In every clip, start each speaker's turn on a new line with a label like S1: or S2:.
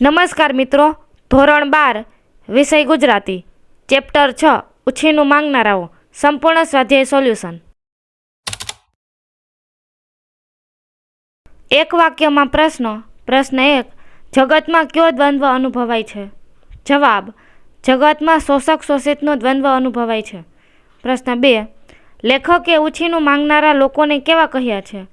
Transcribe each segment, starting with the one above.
S1: નમસ્કાર મિત્રો, ધોરણ 12 વિષય ગુજરાતી, ચેપ્ટર 6 ઉછીનું માંગનારાઓ, સંપૂર્ણ સ્વાધ્યાય સોલ્યુશન. એક વાક્યમાં પ્રશ્નો. પ્રશ્ન 1. જગતમાં કયો દ્વંદ્વ અનુભવાય છે? જવાબ: જગતમાં શોષક શોષિતનો દ્વંદ્વ અનુભવાય છે. પ્રશ્ન 2. લેખકે ઉછીનું માંગનારા લોકોને કેવા કહ્યા છે?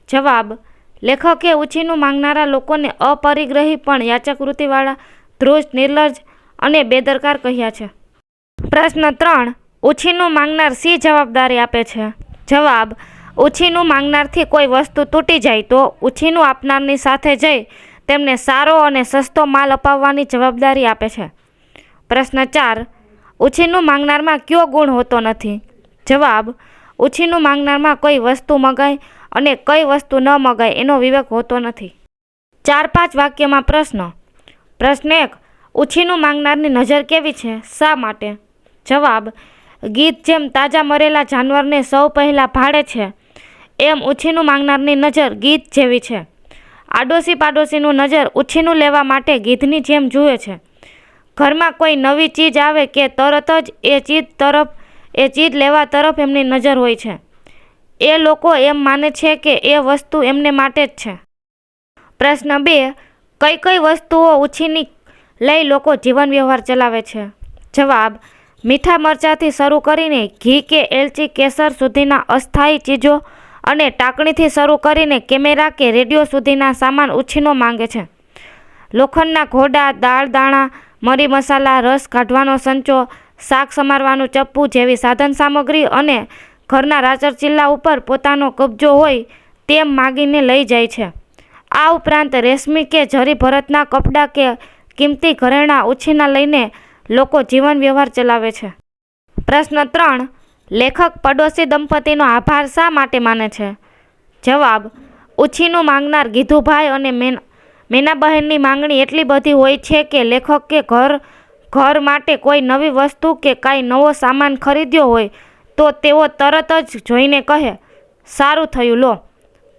S1: જવાબ: લેખકે ઉછીનું માંગનારા લોકોને અપરિગ્રહી પણ યાચકવૃત્તિવાળા, ધ્રુષ્ટ, નિર્લજ્જ અને બેદરકાર કહ્યા છે. પ્રશ્ન 3. ઉછીનું માંગનાર શી જવાબદારી આપે છે? જવાબ: ઉછીનું માંગનારથી કોઈ વસ્તુ તૂટી જાય તો ઉછીનું આપનારની સાથે જઈ તેમને સારો અને સસ્તો માલ અપાવવાની જવાબદારી આપે છે. પ્રશ્ન 4. ઉછીનું માંગનારમાં કયો ગુણ હોતો નથી? જવાબ: ઉછીનું માંગનારમાં કોઈ વસ્તુ મગાય અને કઈ વસ્તુ ન મગાય એનો વિવેક હોતો નથી. 4-5 વાક્યમાં પ્રશ્નો. પ્રશ્ન 1. ઉછીનું માંગનારની નજર કેવી છે? શા માટે? જવાબ: ગીધ જેમ તાજા મરેલા જાનવરને સૌ પહેલાં ભાળે છે એમ ઉછીનું માંગનારની નજર ગીધ જેવી છે. આડોશી પાડોશીનું નજર ઉછીનું લેવા માટે ગીધની જેમ જુએ છે. ઘરમાં કોઈ નવી ચીજ આવે કે તરત જ એ ચીજ લેવા તરફ એમની નજર હોય છે. એ લોકો એમ માને છે કે એ વસ્તુ એમને માટે જ છે. પ્રશ્ન 2. કઈ કઈ વસ્તુઓ ઉછીની લઈ લોકો જીવન વ્યવહાર ચલાવે છે? જવાબ: મીઠા મરચાંથી શરૂ કરીને ઘી કે એલચી કેસર સુધીના અસ્થાયી ચીજો અને ટાંકણીથી શરૂ કરીને કેમેરા કે રેડિયો સુધીના સામાન ઉછીનો માંગે છે. લોખંડના ઘોડા, દાળ દાણા, મરી મસાલા, રસ કાઢવાનો સંચો, શાક સમારવાનું ચપ્પુ જેવી સાધન સામગ્રી અને ઘરના રાચરચીલા ઉપર પોતાનો કબજો હોય તેમ માગીને લઈ જાય છે. આ ઉપરાંત રેશમી કે જરી ભરતના કપડાં કે કિંમતી ઘરેણાં ઉછીના લઈને લોકો જીવન વ્યવહાર ચલાવે છે. પ્રશ્ન 3. લેખક પડોશી દંપતીનો આભાર શા માટે માને છે? જવાબ: ઉછીનું માંગનાર ગીધુભાઈ અને મેનાબહેનની માંગણી એટલી બધી હોય છે કે લેખક કે ઘર માટે કોઈ નવી વસ્તુ કે કાંઈ નવો સામાન ખરીદ્યો હોય તો તેઓ તરત જ જોઈને કહે, સારું થયું, લો,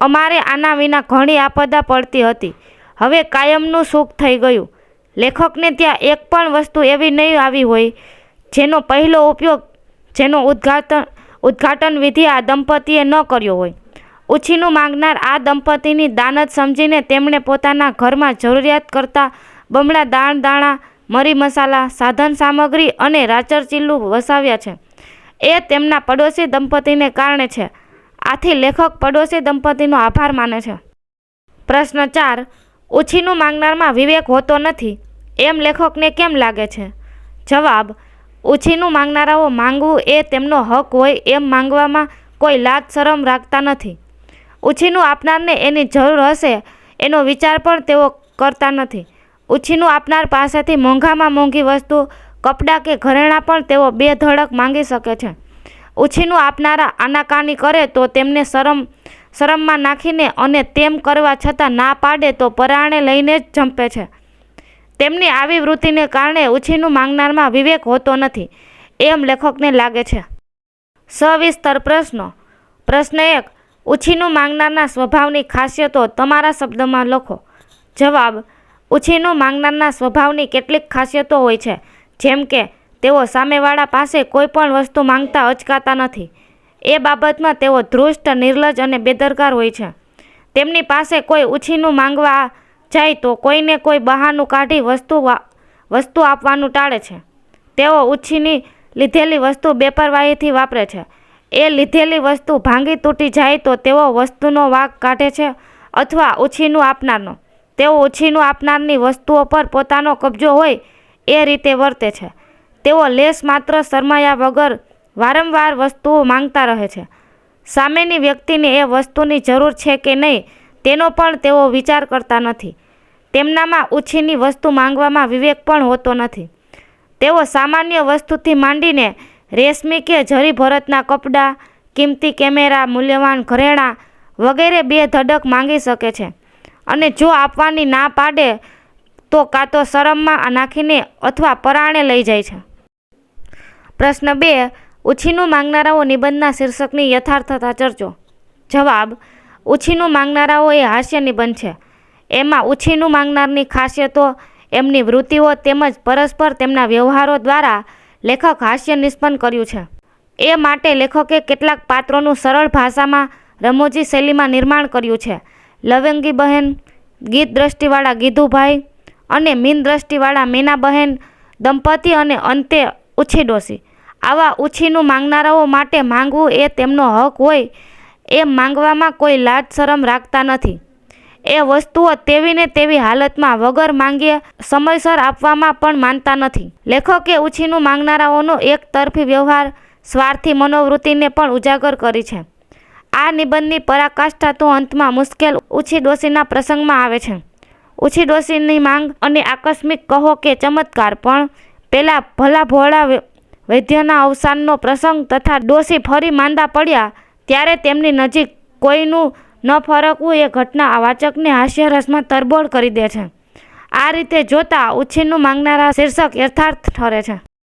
S1: અમારે આના વિના ઘણી આપદા પડતી હતી, હવે કાયમનું સુખ થઈ ગયું. લેખકને ત્યાં એક પણ વસ્તુ એવી નહીં આવી હોય જેનો પહેલો ઉપયોગ, જેનો ઉદ્ઘાટન વિધિ આ દંપતીએ ન કર્યો હોય. ઉછીનું માંગનાર આ દંપતીની દાનત સમજીને તેમણે પોતાના ઘરમાં જરૂરિયાત કરતાં બમણા દાણા, મરી મસાલા, સાધન સામગ્રી અને રાચરચીલું વસાવ્યા છે. એ તેમના પડોશી દંપતીને કારણે છે. આથી લેખક પડોશી દંપતીનો આભાર માને છે. પ્રશ્ન 4. ઉછીનું માંગનારમાં વિવેક હોતો નથી એમ લેખકને કેમ લાગે છે? જવાબ: ઉછીનું માંગનારાઓ માંગવું એ તેમનો હક હોય એમ માંગવામાં કોઈ લાજ શરમ રાખતા નથી. ઉછીનું આપનારને એની જરૂર હશે એનો વિચાર પણ તેઓ કરતા નથી. ઉછીનું આપનાર પાસેથી મોંઘામાં મોંઘી વસ્તુ, કપડાં કે ઘરેણાં પણ તેઓ બેધડક માંગી શકે છે. ઉછીનું આપનારા આનાકાની કરે તો તેમને શરમમાં નાખીને અને તેમ કરવા છતાં ના પાડે તો પરાણે લઈને જ જંપે છે. તેમની આવી વૃત્તિને કારણે ઉછીનું માંગનારમાં વિવેક હોતો નથી એમ લેખકને લાગે છે. સવિસ્તર પ્રશ્નો. પ્રશ્ન 1. ઉછીનું માંગનારના સ્વભાવની ખાસિયતો તમારા શબ્દમાં લખો. જવાબ: ઉછીનું માંગનારના સ્વભાવની કેટલીક ખાસિયતો હોય છે, જેમ કે તેઓ સામેવાળા પાસે કોઈ પણ વસ્તુ માંગતા અચકાતા નથી. એ બાબતમાં તેઓ ધ્રુષ્ટ, નિર્લજ્જ અને બેદરકાર હોય છે. તેમની પાસે કોઈ ઉછીનું માંગવા જાય તો કોઈને કોઈ બહાનું કાઢી વસ્તુ આપવાનું ટાળે છે. તેઓ ઉછીની લીધેલી વસ્તુ બેપરવાહીથી વાપરે છે. એ લીધેલી વસ્તુ ભાંગી તૂટી જાય તો તેઓ વસ્તુનો વાંક કાઢે છે અથવા ઉછીનું આપનારનો. તેઓ ઉછીનું આપનારની વસ્તુઓ પર પોતાનો કબજો હોય એ રીતે વર્તે છે. તેઓ લેશ માત્ર શરમાયા વગર વારંવાર વસ્તુઓ માંગતા રહે છે. સામેની વ્યક્તિને એ વસ્તુની જરૂર છે કે નહીં તેનો પણ તેઓ વિચાર કરતા નથી. તેમનામાં ઉછીની વસ્તુ માંગવામાં વિવેક પણ હોતો નથી. તેઓ સામાન્ય વસ્તુથી માંડીને રેશમી કે જરી ભરતના કપડાં, કિંમતી કેમેરા, મૂલ્યવાન ઘરેણાં વગેરે બેધડક માંગી શકે છે અને જો આપવાની ના પાડે તો કાં તો શરમમાં નાખીને અથવા પરાણે લઈ જાય છે. પ્રશ્ન 2. ઉછીનું માંગનારાઓ નિબંધના શીર્ષકની યથાર્થતા ચર્ચો. જવાબ: ઉછીનું માંગનારાઓ એ હાસ્ય નિબંધ છે. એમાં ઉછીનું માંગનારની ખાસિયતો, એમની વૃત્તિઓ તેમજ પરસ્પર તેમના વ્યવહારો દ્વારા લેખક હાસ્ય નિષ્પન્ન કર્યું છે. એ માટે લેખકે કેટલાક પાત્રોનું સરળ ભાષામાં રમૂજી શૈલીમાં નિર્માણ કર્યું છે. લવંગી બહેન, ગીત દ્રષ્ટિવાળા ગીધુભાઈ અને મીન દ્રષ્ટિવાળા મીનાબહેન દંપતી અને અંતે ઉછી ડોશી. આવા ઉછીનું માંગનારાઓ માટે માંગવું એ તેમનો હક હોય એમ માંગવામાં કોઈ લાજ શરમ રાખતા નથી. એ વસ્તુઓ તેવી ને તેવી હાલતમાં વગર માંગ્યે સમયસર આપવામાં પણ માનતા નથી. લેખકે ઉછીનું માંગનારાઓનો એક તરફી વ્યવહાર, સ્વાર્થી મનોવૃત્તિને પણ ઉજાગર કરી છે. આ નિબંધની પરાકાષ્ઠા તો અંતમાં મુશ્કેલ ઉછી ડોશીના પ્રસંગમાં આવે છે. ઉછી ડોશીની માંગ અને આકસ્મિક કહો કે ચમત્કાર, પણ પેલા ભલા ભોળા વૈદ્યના અવસાનનો પ્રસંગ તથા ડોશી ફરી માંદા પડ્યા ત્યારે તેમની નજીક કોઈનું ન ફરકવું એ ઘટના વાચકને હાસ્યરસમાં તરબોળ કરી દે છે. આ રીતે જોતા ઉછીનું માંગનારા શીર્ષક યથાર્થ ઠરે છે.